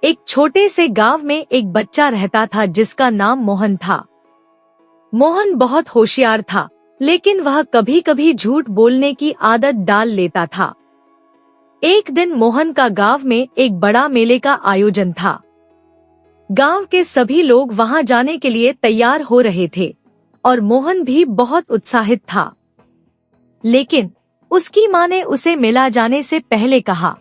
एक छोटे से गांव में एक बच्चा रहता था जिसका नाम मोहन था। मोहन बहुत होशियार था, लेकिन वह कभी कभी झूठ बोलने की आदत डाल लेता था। एक दिन मोहन का गांव में एक बड़ा मेले का आयोजन था। गांव के सभी लोग वहां जाने के लिए तैयार हो रहे थे और मोहन भी बहुत उत्साहित था। लेकिन उसकी माँ ने उसे मेला जाने से पहले कहा,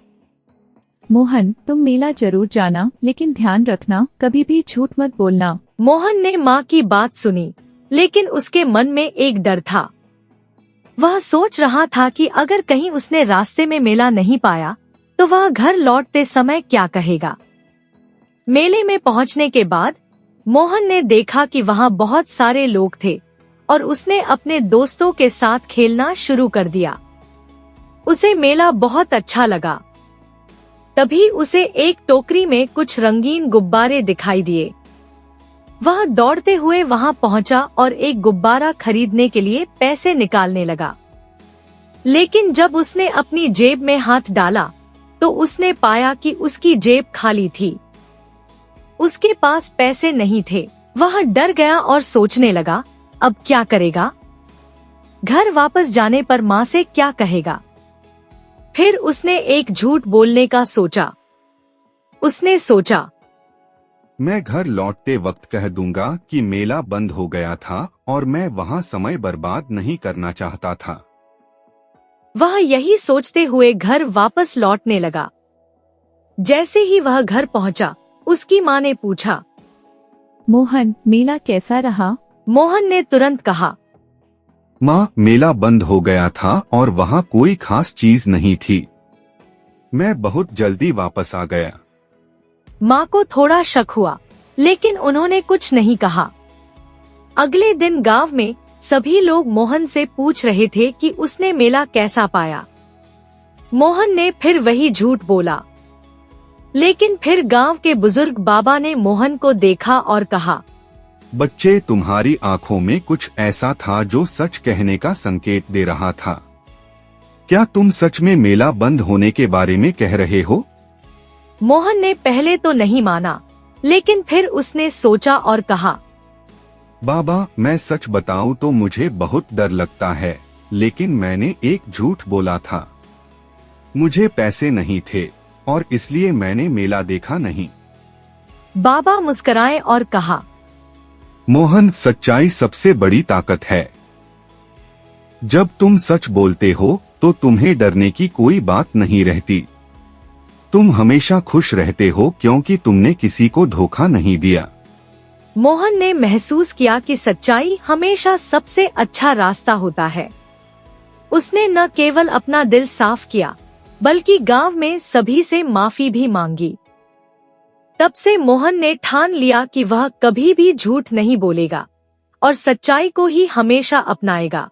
मोहन, तुम मेला जरूर जाना, लेकिन ध्यान रखना, कभी भी झूठ मत बोलना। मोहन ने माँ की बात सुनी, लेकिन उसके मन में एक डर था। वह सोच रहा था कि अगर कहीं उसने रास्ते में मेला नहीं पाया तो वह घर लौटते समय क्या कहेगा। मेले में पहुंचने के बाद मोहन ने देखा कि वहां बहुत सारे लोग थे और उसने अपने दोस्तों के साथ खेलना शुरू कर दिया। उसे मेला बहुत अच्छा लगा। तभी उसे एक टोकरी में कुछ रंगीन गुब्बारे दिखाई दिए। वह दौड़ते हुए वहां पहुंचा और एक गुब्बारा खरीदने के लिए पैसे निकालने लगा। लेकिन जब उसने अपनी जेब में हाथ डाला तो उसने पाया कि उसकी जेब खाली थी। उसके पास पैसे नहीं थे। वह डर गया और सोचने लगा, अब क्या करेगा? घर वापस जाने पर माँ से क्या कहेगा? फिर उसने एक झूठ बोलने का सोचा। उसने सोचा, मैं घर लौटते वक्त कह दूंगा कि मेला बंद हो गया था और मैं वहां समय बर्बाद नहीं करना चाहता था। वह यही सोचते हुए घर वापस लौटने लगा। जैसे ही वह घर पहुंचा, उसकी माँ ने पूछा, मोहन, मेला कैसा रहा? मोहन ने तुरंत कहा, माँ, मेला बंद हो गया था और वहाँ कोई खास चीज नहीं थी। मैं बहुत जल्दी वापस आ गया। माँ को थोड़ा शक हुआ, लेकिन उन्होंने कुछ नहीं कहा। अगले दिन गांव में सभी लोग मोहन से पूछ रहे थे कि उसने मेला कैसा पाया। मोहन ने फिर वही झूठ बोला। लेकिन फिर गांव के बुजुर्ग बाबा ने मोहन को देखा और कहा, बच्चे, तुम्हारी आंखों में कुछ ऐसा था जो सच कहने का संकेत दे रहा था। क्या तुम सच में मेला बंद होने के बारे में कह रहे हो? मोहन ने पहले तो नहीं माना, लेकिन फिर उसने सोचा और कहा, बाबा, मैं सच बताऊं तो मुझे बहुत डर लगता है, लेकिन मैंने एक झूठ बोला था। मुझे पैसे नहीं थे और इसलिए मैंने मेला देखा नहीं। बाबा मुस्कुराए और कहा, मोहन, सच्चाई सबसे बड़ी ताकत है। जब तुम सच बोलते हो तो तुम्हें डरने की कोई बात नहीं रहती। तुम हमेशा खुश रहते हो क्योंकि तुमने किसी को धोखा नहीं दिया। मोहन ने महसूस किया कि सच्चाई हमेशा सबसे अच्छा रास्ता होता है। उसने न केवल अपना दिल साफ किया, बल्कि गांव में सभी से माफी भी मांगी। तब से मोहन ने ठान लिया कि वह कभी भी झूठ नहीं बोलेगा और सच्चाई को ही हमेशा अपनाएगा।